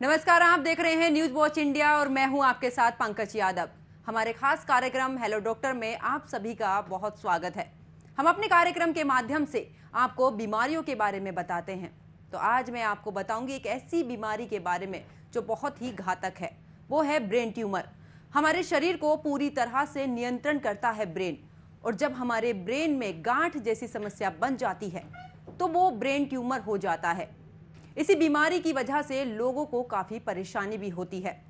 नमस्कार, आप देख रहे हैं न्यूज वॉच इंडिया और मैं हूं आपके साथ पंकज यादव। हमारे खास कार्यक्रम हेलो डॉक्टर में आप सभी का बहुत स्वागत है। हम अपने कार्यक्रम के माध्यम से आपको बीमारियों के बारे में बताते हैं। तो आज मैं आपको बताऊंगी एक ऐसी बीमारी के बारे में जो बहुत ही घातक है। वो है ब्रेन ट्यूमर। हमारे शरीर को पूरी तरह से नियंत्रण करता है ब्रेन, और जब हमारे ब्रेन में गांठ जैसी समस्या बन जाती है तो वो ब्रेन ट्यूमर हो जाता है। इसी बीमारी की वजह से लोगों को काफ़ी परेशानी भी होती है।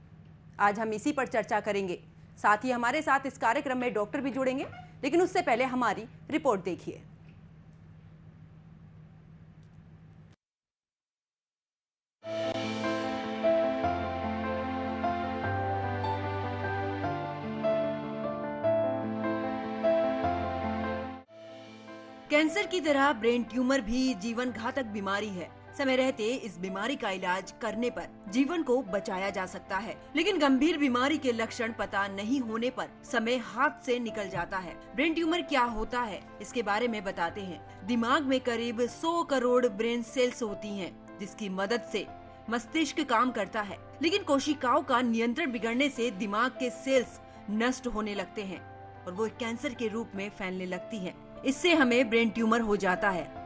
आज हम इसी पर चर्चा करेंगे। साथ ही हमारे साथ इस कार्यक्रम में डॉक्टर भी जुड़ेंगे, लेकिन उससे पहले हमारी रिपोर्ट देखिए। कैंसर की तरह ब्रेन ट्यूमर भी जीवन घातक बीमारी है। समय रहते इस बीमारी का इलाज करने पर जीवन को बचाया जा सकता है, लेकिन गंभीर बीमारी के लक्षण पता नहीं होने पर समय हाथ से निकल जाता है। ब्रेन ट्यूमर क्या होता है, इसके बारे में बताते हैं। दिमाग में करीब 100 करोड़ ब्रेन सेल्स होती हैं, जिसकी मदद से मस्तिष्क काम करता है। लेकिन कोशिकाओं का नियंत्रण बिगड़ने से दिमाग के सेल्स नष्ट होने लगते हैं और वो कैंसर के रूप में फैलने लगती हैं। इससे हमें ब्रेन ट्यूमर हो जाता है।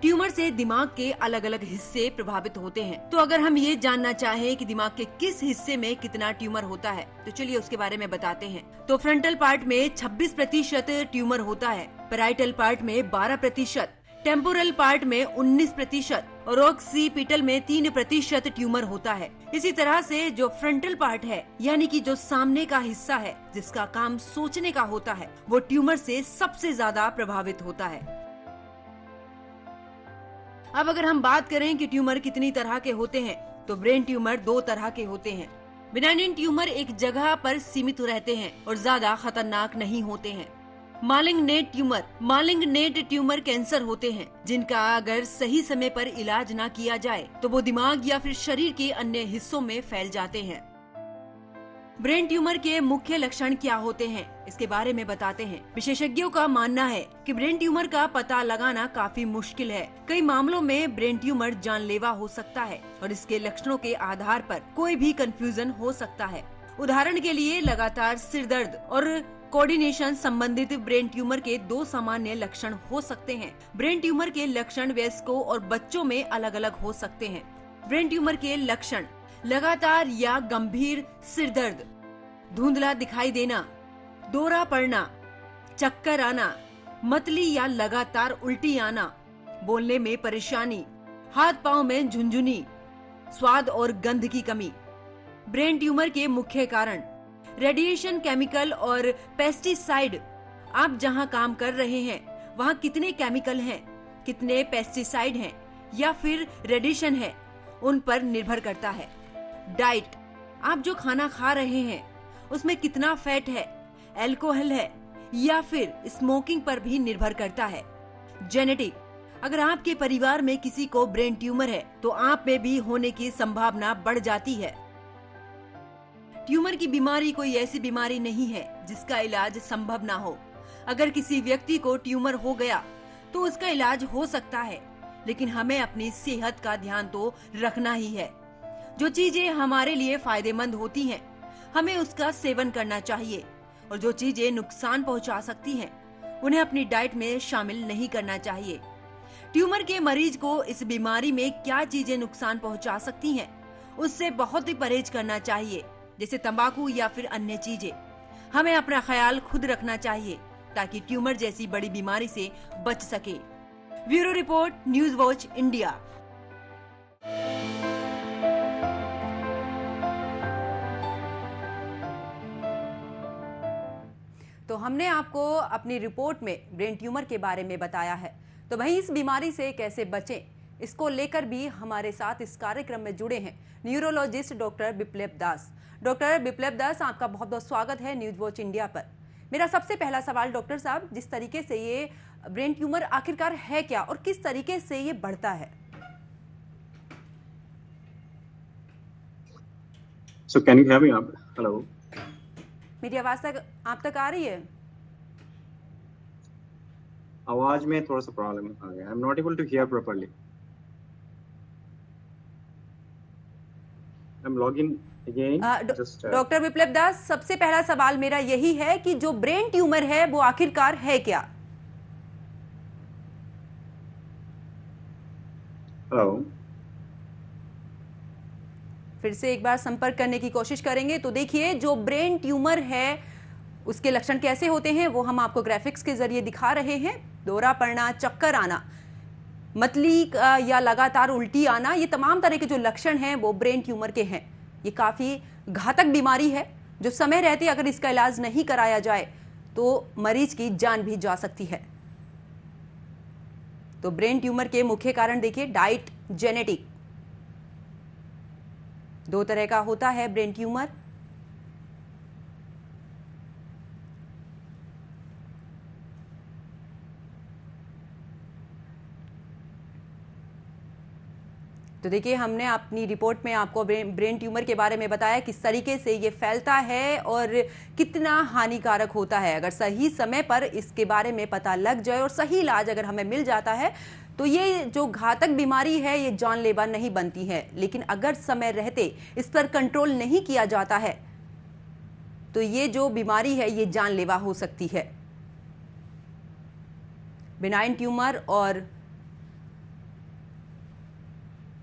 ट्यूमर से दिमाग के अलग अलग हिस्से प्रभावित होते हैं। तो अगर हम ये जानना चाहें कि दिमाग के किस हिस्से में कितना ट्यूमर होता है, तो चलिए उसके बारे में बताते हैं। तो फ्रंटल पार्ट में 26% ट्यूमर होता है, पैराइटल पार्ट में 12%, टेम्पोरल पार्ट में 19% और ऑक्सीपिटल में 3% ट्यूमर होता है। इसी तरह से जो फ्रंटल पार्ट है, यानी कि जो सामने का हिस्सा है जिसका काम सोचने का होता है, वो ट्यूमर से सबसे ज्यादा प्रभावित होता है। अब अगर हम बात करें कि ट्यूमर कितनी तरह के होते हैं, तो ब्रेन ट्यूमर 2 तरह के होते हैं। बिनाइन ट्यूमर एक जगह पर सीमित रहते हैं और ज्यादा खतरनाक नहीं होते हैं। मालिग्नेट ट्यूमर कैंसर होते हैं, जिनका अगर सही समय पर इलाज ना किया जाए तो वो दिमाग या फिर शरीर के अन्य हिस्सों में फैल जाते हैं। ब्रेन ट्यूमर के मुख्य लक्षण क्या होते हैं, इसके बारे में बताते हैं। विशेषज्ञों का मानना है कि ब्रेन ट्यूमर का पता लगाना काफी मुश्किल है। कई मामलों में ब्रेन ट्यूमर जानलेवा हो सकता है और इसके लक्षणों के आधार पर कोई भी कंफ्यूजन हो सकता है। उदाहरण के लिए लगातार सिर दर्द और कोऑर्डिनेशन संबंधित ब्रेन ट्यूमर के 2 सामान्य लक्षण हो सकते हैं। ब्रेन ट्यूमर के लक्षण वयस्कों और बच्चों में अलग अलग हो सकते हैं। ब्रेन ट्यूमर के लक्षण: लगातार या गंभीर सिर दर्द, धुंधला दिखाई देना, दौरा पड़ना, चक्कर आना, मतली या लगातार उल्टी आना, बोलने में परेशानी, हाथ पांव में झुनझुनी, स्वाद और गंध की कमी। ब्रेन ट्यूमर के मुख्य कारण: रेडिएशन, केमिकल और पेस्टिसाइड। आप जहां काम कर रहे हैं वहां कितने केमिकल हैं, कितने पेस्टिसाइड हैं या फिर रेडिएशन है, उन पर निर्भर करता है। डाइट: आप जो खाना खा रहे हैं उसमें कितना फैट है, अल्कोहल है या फिर स्मोकिंग पर भी निर्भर करता है। जेनेटिक: अगर आपके परिवार में किसी को ब्रेन ट्यूमर है तो आप में भी होने की संभावना बढ़ जाती है। ट्यूमर की बीमारी कोई ऐसी बीमारी नहीं है जिसका इलाज संभव ना हो। अगर किसी व्यक्ति को ट्यूमर हो गया तो उसका इलाज हो सकता है, लेकिन हमें अपनी सेहत का ध्यान तो रखना ही है। जो चीजें हमारे लिए फायदेमंद होती हैं, हमें उसका सेवन करना चाहिए, और जो चीजें नुकसान पहुंचा सकती हैं, उन्हें अपनी डाइट में शामिल नहीं करना चाहिए। ट्यूमर के मरीज को इस बीमारी में क्या चीजें नुकसान पहुंचा सकती हैं, उससे बहुत ही परहेज करना चाहिए, जैसे तंबाकू या फिर अन्य चीजें। हमें अपना ख्याल खुद रखना चाहिए ताकि ट्यूमर जैसी बड़ी बीमारी से बच सके। Bureau report, news watch India. तो हमने आपको अपनी रिपोर्ट में ब्रेन ट्यूमर के बारे में बताया है। तो वहीं इस बीमारी से कैसे बचें, इसको लेकर भी हमारे साथ इस कार्यक्रम में जुड़े हैं न्यूरोलॉजिस्ट डॉक्टर बिप्लब दास। डॉक्टर बिप्लब दास, आपका बहुत बहुत स्वागत है न्यूज वॉच इंडिया पर। मेरा सबसे पहला सवाल डॉक्टर साहब, जिस तरीके से ये ब्रेन ट्यूमर आखिरकार है क्या और किस तरीके से ये बढ़ता है? So can you hear me up? Hello. मेरी आवाज तक आप तक आ रही है? आवाज में थोड़ा सा प्रॉब्लम आ गया। I'm not able to hear properly. I'm logging again. Doctor Viplav Das, सबसे पहला सवाल मेरा यही है कि जो ब्रेन ट्यूमर है वो आखिरकार है क्या? Hello. फिर से एक बार संपर्क करने की कोशिश करेंगे। तो देखिए, जो ब्रेन ट्यूमर है उसके लक्षण कैसे होते हैं वो हम आपको ग्राफिक्स के जरिए दिखा रहे हैं। दौरा पड़ना, चक्कर आना, मतली या लगातार उल्टी आना, ये तमाम तरह के जो लक्षण हैं वो ब्रेन ट्यूमर के हैं। ये काफ़ी घातक बीमारी है जो समय रहते अगर इसका इलाज नहीं कराया जाए तो मरीज की जान भी जा सकती है। तो ब्रेन ट्यूमर के मुख्य कारण देखिए, डाइट, जेनेटिक, दो तरह का होता है ब्रेन ट्यूमर। तो देखिए, हमने अपनी रिपोर्ट में आपको ब्रेन ट्यूमर के बारे में बताया किस तरीके से ये फैलता है और कितना हानिकारक होता है। अगर सही समय पर इसके बारे में पता लग जाए और सही इलाज अगर हमें मिल जाता है तो ये जो घातक बीमारी है ये जानलेवा नहीं बनती है। लेकिन अगर समय रहते इस पर कंट्रोल नहीं किया जाता है तो ये जो बीमारी है ये जानलेवा हो सकती है। बिनाइन ट्यूमर और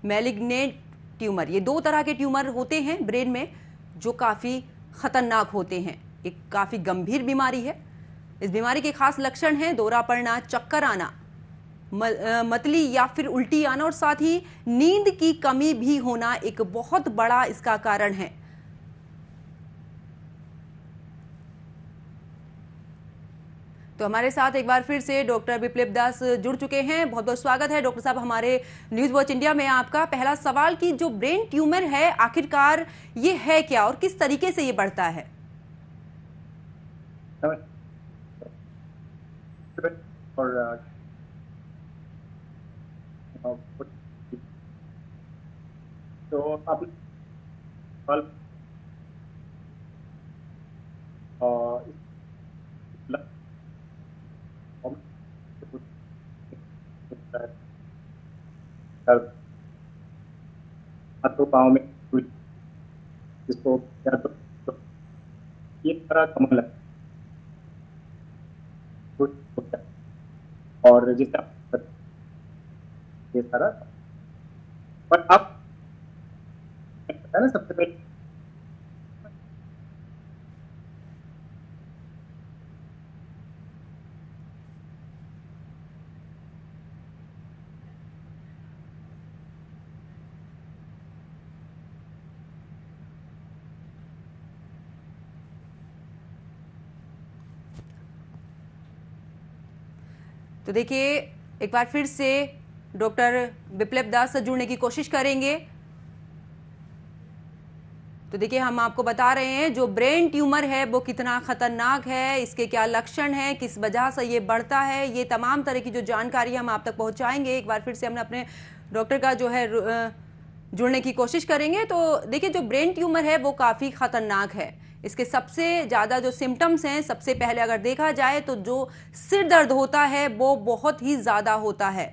मैलिग्नेंट ट्यूमर, ये दो तरह के ट्यूमर होते हैं ब्रेन में जो काफ़ी खतरनाक होते हैं। एक काफ़ी गंभीर बीमारी है। इस बीमारी के खास लक्षण हैं दौरा पड़ना, चक्कर आना, मतली या फिर उल्टी आना और साथ ही नींद की कमी भी होना एक बहुत बड़ा इसका कारण है। तो हमारे साथ एक बार फिर से डॉक्टर विप्लव दास जुड़ चुके हैं। बहुत बहुत स्वागत है डॉक्टर साहब हमारे न्यूज वॉच इंडिया में। आपका पहला सवाल कि जो ब्रेन ट्यूमर है आखिरकार ये है क्या और किस तरीके से ये बढ़ता है? तो आप हाथों पाँव में जिसको या तो ये सारा कमल है और जिसका ये सारा, पर आप है ना सबसे पहले तो देखिए, एक बार फिर से डॉक्टर विप्लव दास से जुड़ने की कोशिश करेंगे। तो देखिए, हम आपको बता रहे हैं जो ब्रेन ट्यूमर है वो कितना खतरनाक है, इसके क्या लक्षण हैं, किस वजह से ये बढ़ता है, ये तमाम तरह की जो जानकारी हम आप तक पहुंचाएंगे। एक बार फिर से हम अपने डॉक्टर का जो है जुड़ने की कोशिश करेंगे। तो देखिए, जो ब्रेन ट्यूमर है वो काफ़ी खतरनाक है। इसके सबसे ज़्यादा जो सिम्टम्स हैं, सबसे पहले अगर देखा जाए तो जो सिर दर्द होता है वो बहुत ही ज़्यादा होता है।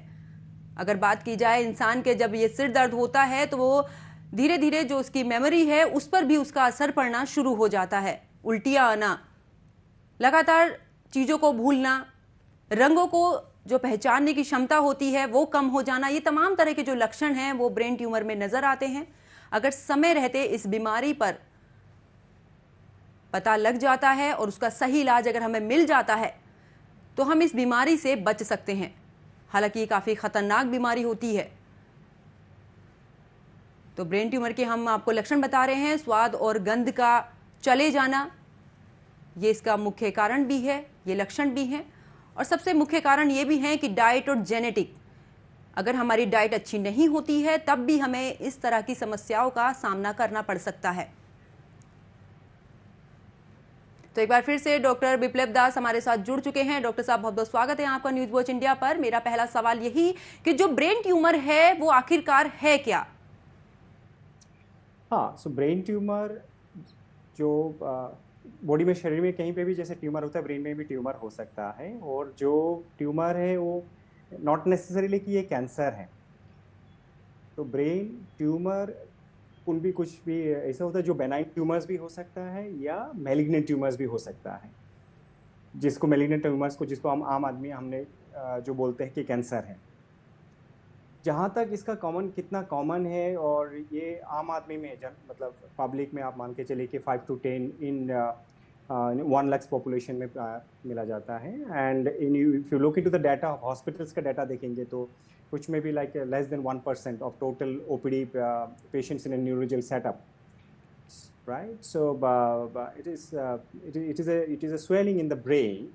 अगर बात की जाए इंसान के, जब ये सिर दर्द होता है तो वो धीरे धीरे जो उसकी मेमोरी है उस पर भी उसका असर पड़ना शुरू हो जाता है। उल्टियाँ आना, लगातार चीज़ों को भूलना, रंगों को जो पहचानने की क्षमता होती है वो कम हो जाना, ये तमाम तरह के जो लक्षण हैं वो ब्रेन ट्यूमर में नज़र आते हैं। अगर समय रहते इस बीमारी पर पता लग जाता है और उसका सही इलाज अगर हमें मिल जाता है तो हम इस बीमारी से बच सकते हैं। हालांकि ये काफ़ी खतरनाक बीमारी होती है। तो ब्रेन ट्यूमर के हम आपको लक्षण बता रहे हैं। स्वाद और गंध का चले जाना, ये इसका मुख्य कारण भी है, ये लक्षण भी हैं। और सबसे मुख्य कारण ये भी हैं कि डाइट और जेनेटिक, अगर हमारी डाइट अच्छी नहीं होती है तब भी हमें इस तरह की समस्याओं का सामना करना पड़ सकता है। तो एक बार फिर से डॉक्टर विप्लव दास हमारे साथ जुड़ चुके हैं। डॉक्टर साहब, बहुत बहुत स्वागत है आपका न्यूज वॉच इंडिया पर। मेरा पहला सवाल यही कि जो ब्रेन ट्यूमर है वो आखिरकार है क्या? हाँ, सो ब्रेन ट्यूमर जो बॉडी में, शरीर में कहीं पे भी जैसे ट्यूमर होता है, ब्रेन में भी ट्यूमर हो सकता है। और जो ट्यूमर है वो नॉट नेसेसरीली कि ये कैंसर है। तो ब्रेन ट्यूमर उन भी कुछ भी ऐसा होता है जो बेनाइन ट्यूमर्स भी हो सकता है या मैलिग्नेंट ट्यूमर्स भी हो सकता है, जिसको मैलिग्नेंट ट्यूमर्स को जिसको हम आम आदमी हमने जो बोलते हैं कि कैंसर है। जहाँ तक इसका कॉमन कितना कॉमन है और ये आम आदमी में मतलब पब्लिक में आप मान के चलिए कि 5 to 10 इन 1 लाख पॉपुलेशन में मिला जाता है। And if you look into the data of hospitals का डाटा देखेंगे तो कुछ में भी like less than 1% of total OPD patients in a neurological setup, right? So it is a swelling in the brain,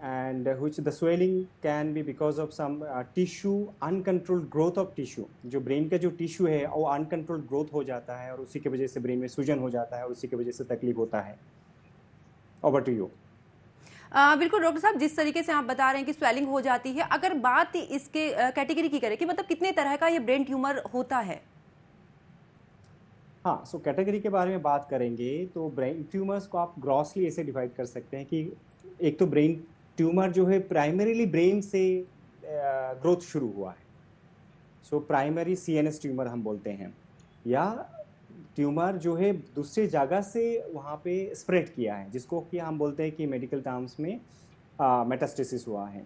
and which the swelling can be because of some tissue uncontrolled growth of tissue। जो brain का जो tissue है वो uncontrolled growth हो जाता है और उसी की वजह से ब्रेन में सूजन हो जाता है और उसी की वजह से तकलीफ होता है। Over to you. बिल्कुल डॉक्टर साहब, जिस तरीके से आप बता रहे हैं कि स्वेलिंग हो जाती है, अगर बात इसके कैटेगरी की करें कि मतलब कितने तरह का ये ब्रेन ट्यूमर होता है? हाँ, सो कैटेगरी के बारे में बात करेंगे तो ब्रेन ट्यूमर्स को आप ग्रॉसली ऐसे डिवाइड कर सकते हैं कि एक तो ब्रेन ट्यूमर जो है प्राइमरीली ब्रेन से ग्रोथ शुरू हुआ है, सो प्राइमरी सीएनएस ट्यूमर हम बोलते हैं, या ट्यूमर जो है दूसरी जगह से वहाँ पे स्प्रेड किया है, जिसको कि हम बोलते हैं कि मेडिकल टर्म्स में मेटास्टेसिस हुआ है।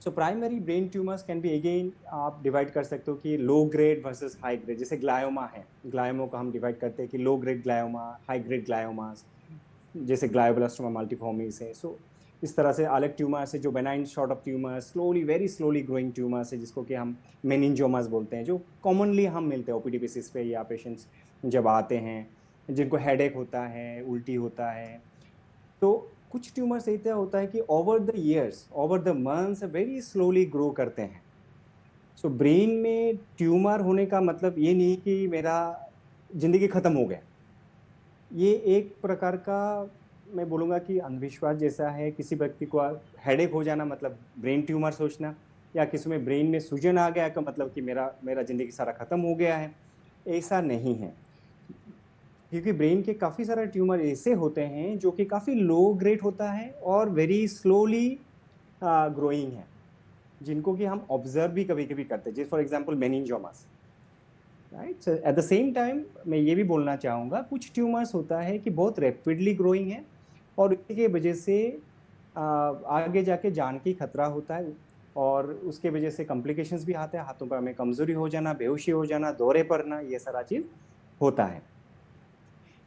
So primary brain tumours can be again आप डिवाइड कर सकते हो कि low grade versus high grade. जैसे ग्लायोमा है, ग्लायोमा को हम डिवाइड करते हैं कि low grade glioma, high grade gliomas, जैसे ग्लायोब्लास्टोमा मल्टीफॉर्मिस है। सो इस तरह से अलग ट्यूमर्स है जो benign short of tumour, slowly very slowly growing tumours है, जिसको कि हम मेनिंजोमास बोलते हैं, जो कॉमनली हम मिलते हैं ओपीडी बेसिस पे या पेशेंट्स जब आते हैं जिनको हेडेक होता है, उल्टी होता है। तो कुछ ट्यूमर्स ऐसा होता है कि over the years, over the months very slowly grow करते हैं। सो ब्रेन में ट्यूमर होने का मतलब ये नहीं कि मेरा ज़िंदगी ख़त्म हो गया। ये एक प्रकार का मैं बोलूँगा कि अंधविश्वास जैसा है। किसी व्यक्ति को हेडेक हो जाना मतलब ब्रेन ट्यूमर सोचना, या किसी में ब्रेन में सूजन आ गया का मतलब कि मेरा ज़िंदगी सारा ख़त्म हो गया है। ऐसा नहीं है, क्योंकि ब्रेन के काफ़ी सारे ट्यूमर ऐसे होते हैं जो कि काफ़ी लो ग्रेड होता है और वेरी स्लोली ग्रोइंग है, जिनको कि हम ऑब्जर्व भी कभी कभी करते हैं, जैसे for example meningiomas, right. At the same time मैं ये भी बोलना चाहूँगा कुछ ट्यूमर्स होता है कि बहुत रैपिडली ग्रोइंग है और इसकी वजह से आगे जाके जान की खतरा होता है और उसके वजह से कॉम्प्लिकेशंस भी आते हैं, हाथों पर में कमज़ोरी हो जाना, बेहोशी हो जाना, दौरे पड़ना, ये सारा चीज़ होता है।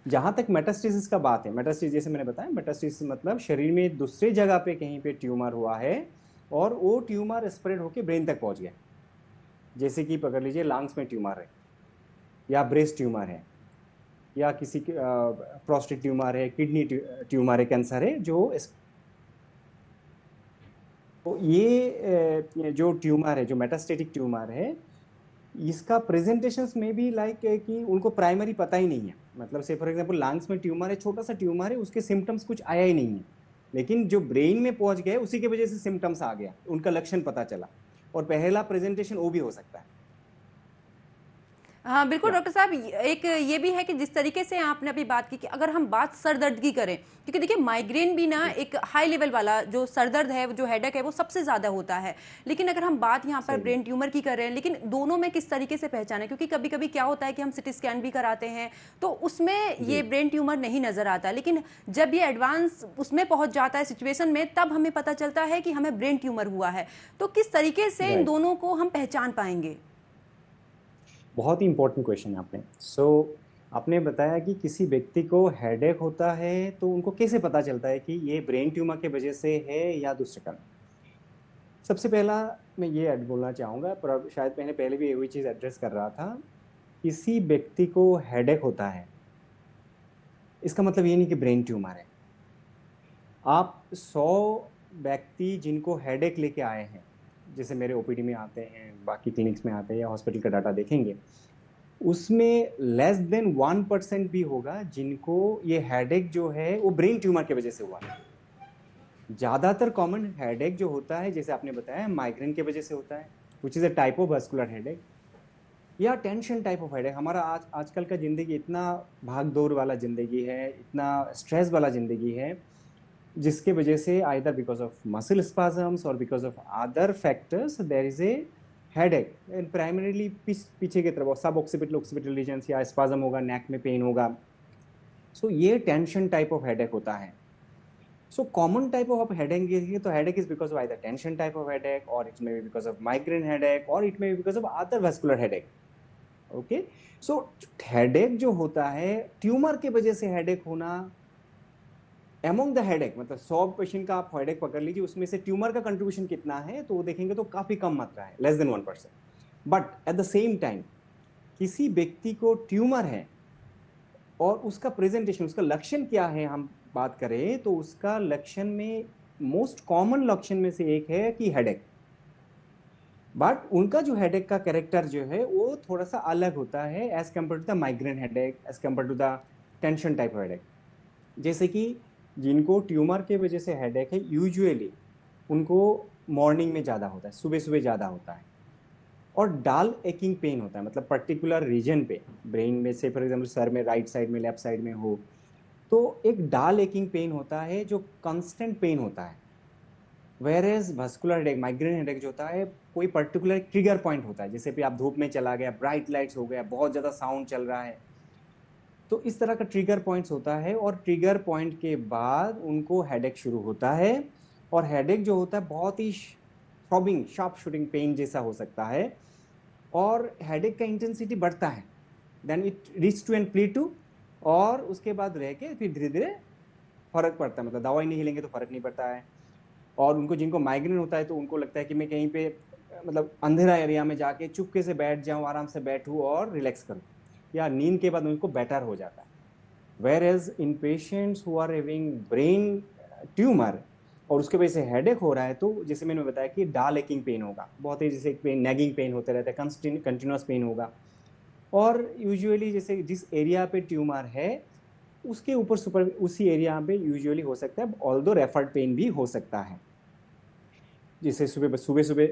जहाँ तक मेटास्टेसिस का बात है, मेटास्टेसिस जैसे मैंने बताया, मेटास्टेसिस मतलब शरीर में दूसरी जगह पे कहीं पे ट्यूमर हुआ है और वो ट्यूमर स्प्रेड होकर ब्रेन तक पहुँच गया। जैसे कि पकड़ लीजिए लंग्स में ट्यूमर है या ब्रेस्ट ट्यूमर है या किसी प्रोस्टेट ट्यूमर है, किडनी ट्यूमर है, कैंसर है, जो तो ये जो ट्यूमर है, जो मेटास्टेटिक ट्यूमर है, इसका प्रेजेंटेशंस में भी लाइक कि उनको प्राइमरी पता ही नहीं है। मतलब से फॉर एग्जांपल लंग्स में ट्यूमर है, छोटा सा ट्यूमर है, उसके सिम्टम्स कुछ आया ही नहीं है, लेकिन जो ब्रेन में पहुंच गए उसी की वजह से सिम्टम्स आ गया, उनका लक्षण पता चला और पहला प्रेजेंटेशन वो भी हो सकता है। हाँ बिल्कुल डॉक्टर साहब, एक ये भी है कि जिस तरीके से आपने अभी बात की कि अगर हम बात सर दर्द की करें, क्योंकि देखिए माइग्रेन भी ना एक हाई लेवल वाला जो सर दर्द है, जो हेडेक है, वो सबसे ज़्यादा होता है। लेकिन अगर हम बात यहाँ पर ब्रेन ट्यूमर की कर रहे हैं, लेकिन दोनों में किस तरीके से पहचानें, क्योंकि कभी कभी क्या होता है कि हम सिटी स्कैन भी कराते हैं तो उसमें ये ब्रेन ट्यूमर नहीं नज़र आता, लेकिन जब ये एडवांस उसमें पहुँच जाता है सिचुएशन में, तब हमें पता चलता है कि हमें ब्रेन ट्यूमर हुआ है। तो किस तरीके से इन दोनों को हम पहचान पाएंगे? बहुत ही इंपॉर्टेंट क्वेश्चन है आपने। आपने बताया कि किसी व्यक्ति को हेडेक होता है तो उनको कैसे पता चलता है कि ये ब्रेन ट्यूमर के वजह से है या दूसरे कारण। सबसे पहला मैं ये बोलना चाहूँगा, पर शायद मैंने पहले भी वही चीज़ एड्रेस कर रहा था, किसी व्यक्ति को हेडेक होता है इसका मतलब ये नहीं कि ब्रेन ट्यूमर है। आप 100 व्यक्ति जिनको हेडेक लेके आए हैं, जैसे मेरे ओपीडी में आते हैं, बाकी क्लिनिक्स में आते हैं या हॉस्पिटल का डाटा देखेंगे, उसमें लेस देन 1% भी होगा जिनको ये हेडेक जो है वो ब्रेन ट्यूमर की वजह से हुआ है। ज़्यादातर कॉमन हेडेक जो होता है, जैसे आपने बताया, माइग्रेन की वजह से होता है, which is a type of muscular headache, या टेंशन टाइप ऑफ हेडेक। हमारा आजकल का ज़िंदगी इतना भाग दौड़ वाला ज़िंदगी है, इतना स्ट्रेस वाला ज़िंदगी है, जिसके वजह से either because of muscle spasms और because of other factors there is a headache and primarily पीछे की तरफ सब ऑक्सीपिटल रीजन या स्पाज्म होगा, नेक में पेन होगा। सो ये टेंशन टाइप ऑफ हेडेक होता है। So common type of headache is, so headache is because of either tension type of headache, or it may be because of migraine headache, or it may be because of other vascular headache. Okay, so headache जो होता है tumour के वजह से headache होना, among the headache मतलब 100 patient का आप हेडेक पकड़ लीजिए, उसमें से ट्यूमर का कंट्रीब्यूशन कितना है तो वो देखेंगे तो काफी कम मात्रा है, less than 1%। But at the same time किसी व्यक्ति को ट्यूमर है और उसका प्रेजेंटेशन, उसका लक्षण क्या है हम बात करें तो उसका लक्षण में मोस्ट कॉमन लक्षण में से एक है कि हेडेक। बट उनका जो हेडेक का कैरेक्टर जो है वो थोड़ा सा अलग होता है as compared to the migraine headache, as compared to the tension type headache. जैसे कि जिनको ट्यूमर के वजह से हेडेक है यूजुअली उनको मॉर्निंग में ज़्यादा होता है, सुबह सुबह ज़्यादा होता है, और डाल एकिंग पेन होता है, मतलब पर्टिकुलर रीजन पे ब्रेन में से फॉर एग्जांपल सर में, राइट साइड में, लेफ्ट साइड में हो तो एक डाल एकिंग पेन होता है जो कांस्टेंट पेन होता है। वेरेज वास्कुलर हेडेक, माइग्रेन हेडेक जो होता है कोई पर्टिकुलर ट्रिगर पॉइंट होता है, जैसे भी आप धूप में चला गया, ब्राइट लाइट्स हो गया, बहुत ज़्यादा साउंड चल रहा है, तो इस तरह का ट्रिगर पॉइंट्स होता है, और ट्रिगर पॉइंट के बाद उनको हेडेक शुरू होता है। और हेडेक जो होता है बहुत ही थ्रॉबिंग, शार्प शूटिंग पेन जैसा हो सकता है, और हेडेक का इंटेंसिटी बढ़ता है, then it reach to and plateau, और उसके बाद रह के फिर धीरे धीरे फर्क पड़ता है, मतलब दवाई नहीं लेंगे तो फर्क नहीं पड़ता है। और उनको जिनको माइग्रेन होता है तो उनको लगता है कि मैं कहीं पे मतलब अंधेरा एरिया में जाके चुपके से बैठ जाऊं, आराम से बैठूं और रिलैक्स करूं, या नींद के बाद उनको बेटर हो जाता है। Whereas in patients who are having brain tumour और उसके वजह से हेडेक हो रहा है, तो जैसे मैंने बताया कि डाल एकिंग पेन होगा, बहुत ही जैसे पेन, नैगिंग पेन होते रहता है, कंटिन्यूस पेन होगा, और यूजुअली जैसे जिस एरिया पे ट्यूमर है उसके ऊपर सुपर उसी एरिया पे यूजुअली हो सकता है, ऑल्दो रेफर्ड पेन भी हो सकता है, जैसे सुबह सुबह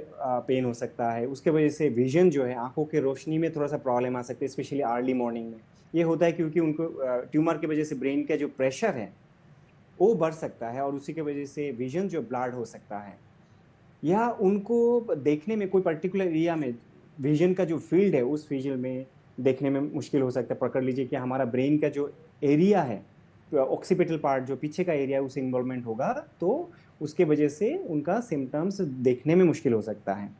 पेन हो सकता है। उसके वजह से विजन जो है, आंखों के रोशनी में थोड़ा सा प्रॉब्लम आ सकती है, स्पेशली अर्ली मॉर्निंग में। ये होता है क्योंकि उनको ट्यूमर की वजह से ब्रेन का जो प्रेशर है वो बढ़ सकता है, और उसी की वजह से विजन जो ब्लर्ड हो सकता है, या उनको देखने में कोई पर्टिकुलर एरिया में विजन का जो फील्ड है उस फील्ड में देखने में मुश्किल हो सकता है। पकड़ लीजिए कि हमारा ब्रेन का जो एरिया है, ऑक्सीपिटल पार्ट जो पीछे का एरिया है, उसे इन्वॉल्वमेंट होगा, तो उसके वजह से उनका सिम्टम्स देखने में मुश्किल हो सकता है।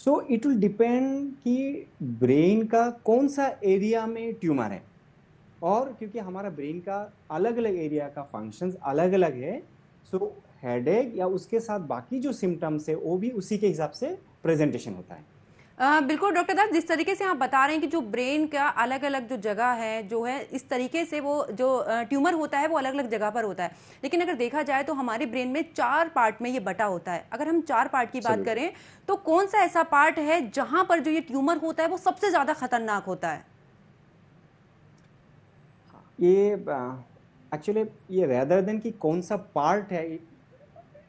सो इट विल डिपेंड कि ब्रेन का कौन सा एरिया में ट्यूमर है, और क्योंकि हमारा ब्रेन का अलग अलग एरिया का फंक्शंस अलग अलग है, सो हेडेक या उसके साथ बाकी जो सिम्टम्स है वो भी उसी के हिसाब से प्रेजेंटेशन होता है। बिल्कुल डॉक्टर दास, जिस तरीके से आप बता रहे हैं कि जो ब्रेन का अलग अलग जो जगह है जो है, इस तरीके से वो जो ट्यूमर होता है वो अलग अलग जगह पर होता है, लेकिन अगर देखा जाए तो हमारे ब्रेन में 4 पार्ट में ये बटा होता है। अगर हम 4 पार्ट की बात करें तो कौन सा ऐसा पार्ट है जहां पर जो ये ट्यूमर होता है वो सबसे ज्यादा खतरनाक होता है? ये एक्चुअली ये रेदर देन कि कौन सा पार्ट है,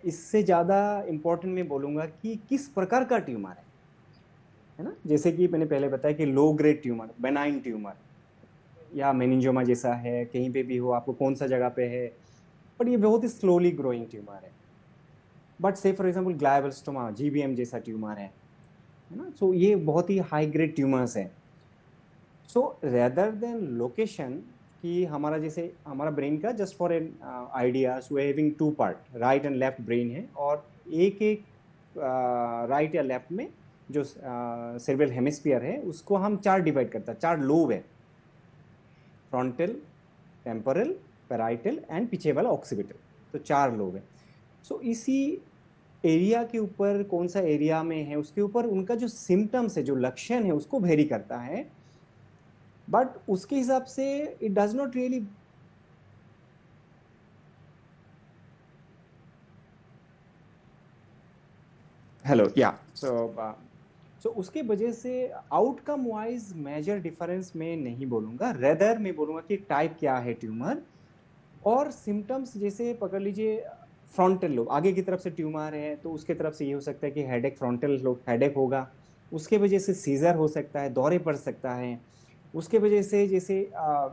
इससे ज़्यादा इम्पोर्टेंट मैं बोलूँगा कि किस प्रकार का ट्यूमर है ना। जैसे कि मैंने पहले बताया कि low grade tumour, benign tumour या मेनिंजोमा जैसा है, कहीं पे भी हो, आपको कौन सा जगह पे है, बट ये बहुत ही स्लोली ग्रोइंग ट्यूमर है। बट से फॉर एग्जांपल ग्लायोब्लास्टोमा, जीबीएम जैसा ट्यूमर है ना, सो ये बहुत ही हाई ग्रेड ट्यूमर्स है। सो रेदर देन लोकेशन कि हमारा जैसे हमारा ब्रेन का, just for an idea, so having 2 part, right and left brain है, और एक एक राइट या लेफ्ट में जो सेरेब्रल हेमिस्फीयर है उसको हम 4 डिवाइड करता है, 4 लोब है, फ्रंटल, टेम्पोरल, पैराइटल एंड पीछे वाला ऑक्सीपिटल, तो 4 लोब है। सो इसी एरिया के ऊपर कौन सा एरिया में है उसके ऊपर उनका जो सिम्टम्स है, जो लक्षण है, उसको वेरी करता है, बट उसके हिसाब से it does not really hello या सो उसके वजह से आउटकम वाइज मेजर डिफरेंस मैं नहीं बोलूँगा, रेदर मैं बोलूँगा कि टाइप क्या है ट्यूमर, और सिम्टम्स जैसे पकड़ लीजिए फ्रंटल लोब, आगे की तरफ से ट्यूमर है तो उसके तरफ से ये हो सकता है कि हेडेक, फ्रंटल लोब हेडेक होगा, उसके वजह से सीजर हो सकता है, दौरे पड़ सकता है, उसके वजह से जैसे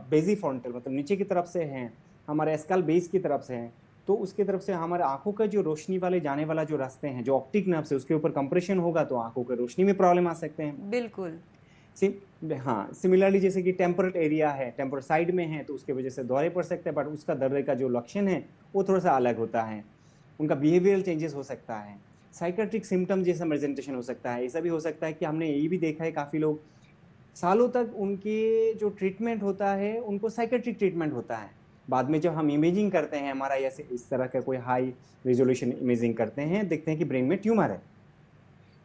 बेजी फ्रंटल मतलब नीचे की तरफ से हैं, हमारे स्कल बेस की तरफ से हैं तो उसके तरफ से हमारे आंखों का जो रोशनी वाले जाने वाला जो रास्ते हैं, जो ऑप्टिक नर्व है, उसके ऊपर कंप्रेशन होगा तो आंखों के रोशनी में प्रॉब्लम आ सकते हैं। बिल्कुल। हाँ, सिमिलरली जैसे कि टेम्पोरल एरिया है, टेम्पोरल साइड में है, तो उसके वजह से दौरे पड़ सकते हैं, बट उसका दर्द का जो लक्षण है वो थोड़ा सा अलग होता है, उनका बिहेवियरल चेंजेस हो सकता है, साइकेट्रिक सिम्टम जैसा प्रेजेंटेशन हो सकता है। ऐसा भी हो सकता है कि हमने ये भी देखा है काफ़ी लोग सालों तक उनके जो ट्रीटमेंट होता है उनको साइकेट्रिक ट्रीटमेंट होता है, बाद में जब हम इमेजिंग करते हैं, हमारा ऐसे इस तरह का कोई हाई रेजोल्यूशन इमेजिंग करते हैं, देखते हैं कि ब्रेन में ट्यूमर है,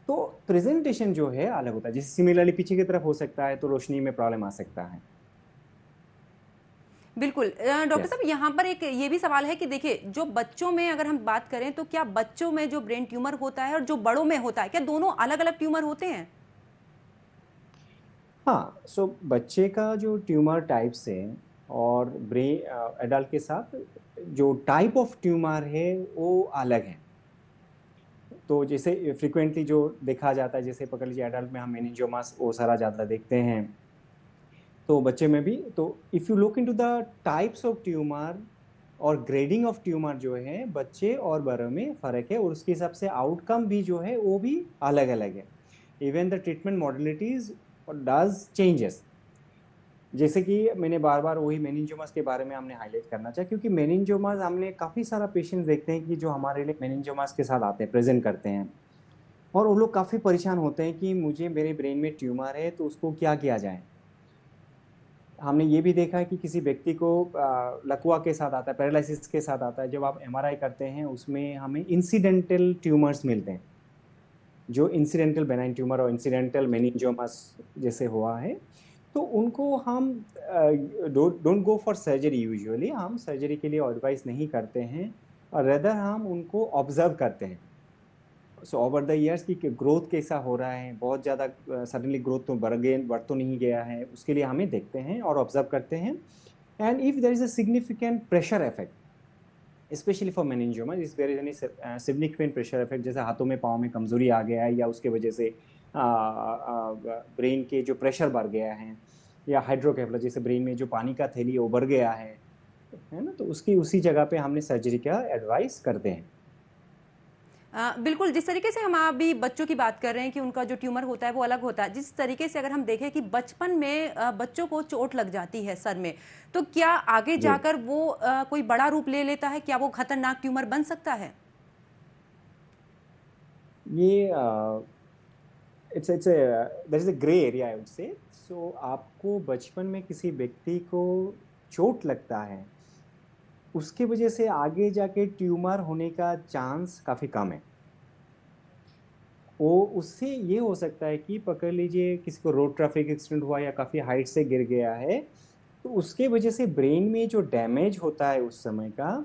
तो प्रेजेंटेशन जो है अलग होता है। जैसे सिमिलरली पीछे की तरफ हो सकता है तो रोशनी में प्रॉब्लम आ सकता है। बिल्कुल। Doctor Yes. साहब, यहाँ पर एक ये भी सवाल है कि देखिए, जो बच्चों में अगर हम बात करें तो क्या बच्चों में जो ब्रेन ट्यूमर होता है और जो बड़ों में होता है, क्या दोनों अलग अलग ट्यूमर होते हैं? हाँ, सो बच्चे का जो ट्यूमर टाइप्स है और ब्रेन एडल्ट के साथ जो टाइप ऑफ ट्यूमर है वो अलग है। तो जैसे फ्रिक्वेंटली जो देखा जाता है, जैसे पकड़ लीजिए एडल्ट में हम मेनिंजियोमास वो सारा ज़्यादा देखते हैं, तो बच्चे में भी। तो if you look into the types of tumour और ग्रेडिंग ऑफ ट्यूमर जो है, बच्चे और बड़ों में फ़र्क है, और उसके हिसाब से आउटकम भी जो है वो भी अलग अलग है। Even the treatment modalities does changes. जैसे कि मैंने बार बार वही मेनिंजियोमास के बारे में हमने हाईलाइट करना चाहिए, क्योंकि मेनिंजियोमास हमने काफ़ी सारा पेशेंट्स देखते हैं कि जो हमारे लिए मेनिंजियोमास के साथ आते हैं, प्रेजेंट करते हैं, और वो लोग काफ़ी परेशान होते हैं कि मुझे मेरे ब्रेन में ट्यूमर है तो उसको क्या किया जाए। हमने ये भी देखा है कि किसी व्यक्ति को लकवा के साथ आता है, पैरालिसिस के साथ आता है, जब आप एमआरआई करते हैं उसमें हमें इंसिडेंटल ट्यूमर्स मिलते हैं, जो इंसिडेंटल बेनाइन ट्यूमर और इंसिडेंटल मेनिंजियोमास जैसे हुआ है, तो उनको हम don't go for surgery. Usually हम सर्जरी के लिए एडवाइस नहीं करते हैं, और रेदर हम उनको ऑब्जर्व करते हैं। सो ओवर द ईयर्स की ग्रोथ कैसा हो रहा है, बहुत ज़्यादा सडनली ग्रोथ तो बढ़ तो नहीं गया है, उसके लिए हमें देखते हैं और ऑब्जर्व करते हैं। And if there is a significant pressure effect, specially for meningioma, if there is any significant pressure effect, जैसे हाथों में पाँव में कमजोरी आ गया है, या उसके वजह से ब्रेन के जो प्रेशर बढ़ गया है, या हाइड्रोकेफलस जैसे ब्रेन में जो पानी का थैली वो बढ़ गया है ना, तो उसकी उसी जगह पे हमने सर्जरी का एडवाइस करते हैं। बिल्कुल, जिस तरीके से हम अभी बच्चों की बात कर रहे हैं कि उनका जो ट्यूमर होता है वो अलग होता है, जिस तरीके से अगर हम देखें कि बचपन में बच्चों को चोट लग जाती है सर में, तो क्या आगे जी। जाकर वो कोई बड़ा रूप ले लेता है? क्या वो खतरनाक ट्यूमर बन सकता है? ये it's there is a grey area I would say. So आपको बचपन में किसी व्यक्ति को चोट लगता है, उसके वजह से आगे जाके ट्यूमर होने का चांस काफ़ी कम है। वो उससे ये हो सकता है कि पकड़ लीजिए किसी को रोड ट्रैफिक एक्सीडेंट हुआ या काफ़ी हाइट से गिर गया है, तो उसके वजह से ब्रेन में जो डैमेज होता है उस समय का,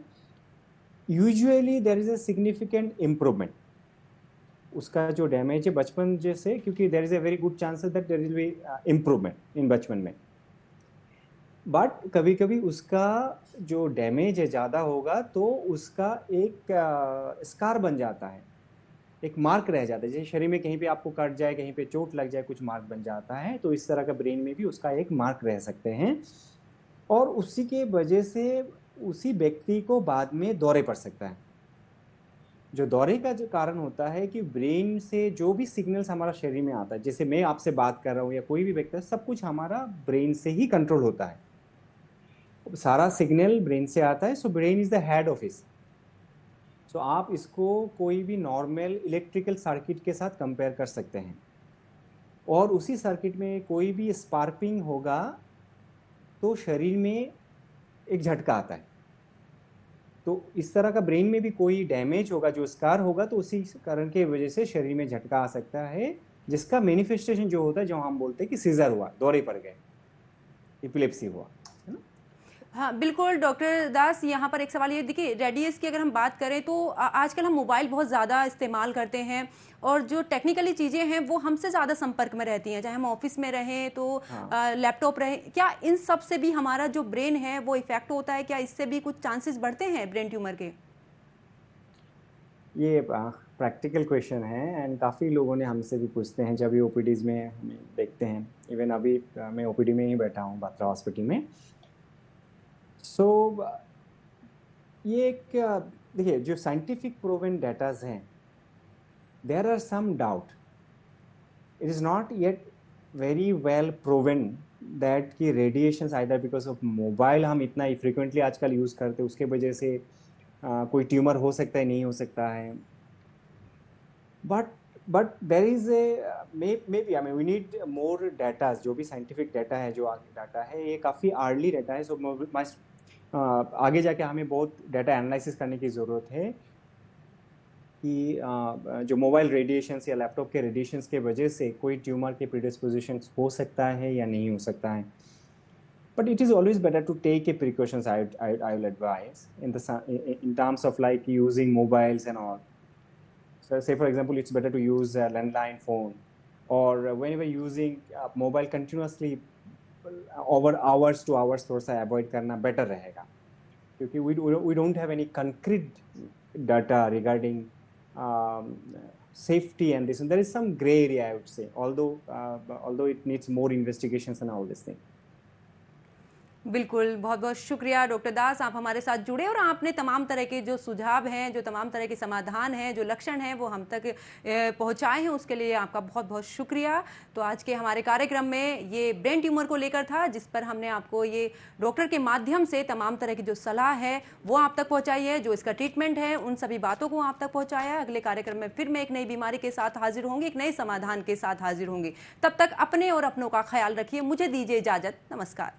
usually there is a significant improvement. उसका जो डैमेज है बचपन जैसे, क्योंकि there is a very good chances that there will be improvement in बचपन में, बट कभी कभी उसका जो डैमेज है ज़्यादा होगा तो उसका एक स्कार बन जाता है, एक मार्क रह जाता है। जैसे शरीर में कहीं पे आपको कट जाए, कहीं पे चोट लग जाए, कुछ मार्क बन जाता है, तो इस तरह का ब्रेन में भी उसका एक मार्क रह सकते हैं, और उसी के वजह से उसी व्यक्ति को बाद में दौरे पड़ सकता है। जो दौरे का जो कारण होता है कि ब्रेन से जो भी सिग्नल्स हमारा शरीर में आता है, जैसे मैं आपसे बात कर रहा हूँ या कोई भी व्यक्ति, सब कुछ हमारा ब्रेन से ही कंट्रोल होता है, सारा सिग्नल ब्रेन से आता है। So brain is the head office. So आप इसको कोई भी नॉर्मल इलेक्ट्रिकल सर्किट के साथ कंपेयर कर सकते हैं, और उसी सर्किट में कोई भी स्पार्किंग होगा तो शरीर में एक झटका आता है। तो इस तरह का ब्रेन में भी कोई डैमेज होगा, जो स्कार होगा, तो उसी कारण के वजह से शरीर में झटका आ सकता है, जिसका मैनिफेस्टेशन जो होता है, जो हम बोलते हैं कि सीजर हुआ, दौरे पड़ गए, एपिलेप्सी हुआ। हाँ बिल्कुल डॉक्टर दास, यहाँ पर एक सवाल ये देखिए, रेडियस की अगर हम बात करें तो आजकल हम मोबाइल बहुत ज़्यादा इस्तेमाल करते हैं, और जो टेक्निकली चीज़ें हैं वो हमसे ज़्यादा संपर्क में रहती हैं, चाहे हम ऑफिस में रहें तो लैपटॉप रहे, क्या इन सब से भी हमारा जो ब्रेन है वो इफेक्ट होता है? क्या इससे भी कुछ चांसेस बढ़ते हैं ब्रेन ट्यूमर के? ये प्रैक्टिकल क्वेश्चन है, एंड काफ़ी लोगों ने हमसे भी पूछते हैं जब भी ओपीडीज में हमें देखते हैं। इवन अभी मैं ओपीडी में ही बैठा हूँ बात्रा हॉस्पिटल में। सो ये एक देखिए, जो साइंटिफिक प्रूवन डेटाज हैं, there are some doubt, it is not yet very well proven that कि radiations either because of mobile हम इतना फ्रिक्वेंटली आजकल यूज़ करते हैं उसके वजह से कोई ट्यूमर हो सकता है, नहीं हो सकता है. But there is a maybe, I mean we need more data. जो भी साइंटिफिक डाटा है, जो आगे डाटा है, ये काफ़ी अर्ली डाटा है. सो आगे जाके हमें बहुत डाटा एनालिसिस करने की ज़रूरत है कि जो मोबाइल रेडिएशंस या लैपटॉप के रेडिएशंस के वजह से कोई ट्यूमर के प्रीडिस्पोजिशंस हो सकता है या नहीं हो सकता है. But it is always better to take a precautions. I will advise in terms of like using mobiles and all. So say for example, it's better to use a landline phone, or whenever using mobile continuously over hours to hours, थोड़ा सा avoid करना better रहेगा, क्योंकि we don't have any concrete data regarding safety and this. And there is some gray area, I would say, although it needs more investigations and all this thing. बिल्कुल, बहुत बहुत शुक्रिया doctor दास, आप हमारे साथ जुड़े और आपने तमाम तरह के जो सुझाव हैं, जो तमाम तरह के समाधान हैं, जो लक्षण हैं, वो हम तक पहुंचाए हैं, उसके लिए आपका बहुत बहुत शुक्रिया. तो आज के हमारे कार्यक्रम में ये ब्रेन ट्यूमर को लेकर था, जिस पर हमने आपको ये डॉक्टर के माध्यम से तमाम तरह की जो सलाह है वो आप तक पहुँचाई है, जो इसका ट्रीटमेंट है उन सभी बातों को आप तक पहुँचाया है. अगले कार्यक्रम में फिर मैं एक नई बीमारी के साथ हाजिर होंगी, एक नए समाधान के साथ हाजिर होंगी. तब तक अपने और अपनों का ख्याल रखिए. मुझे दीजिए इजाज़त. नमस्कार.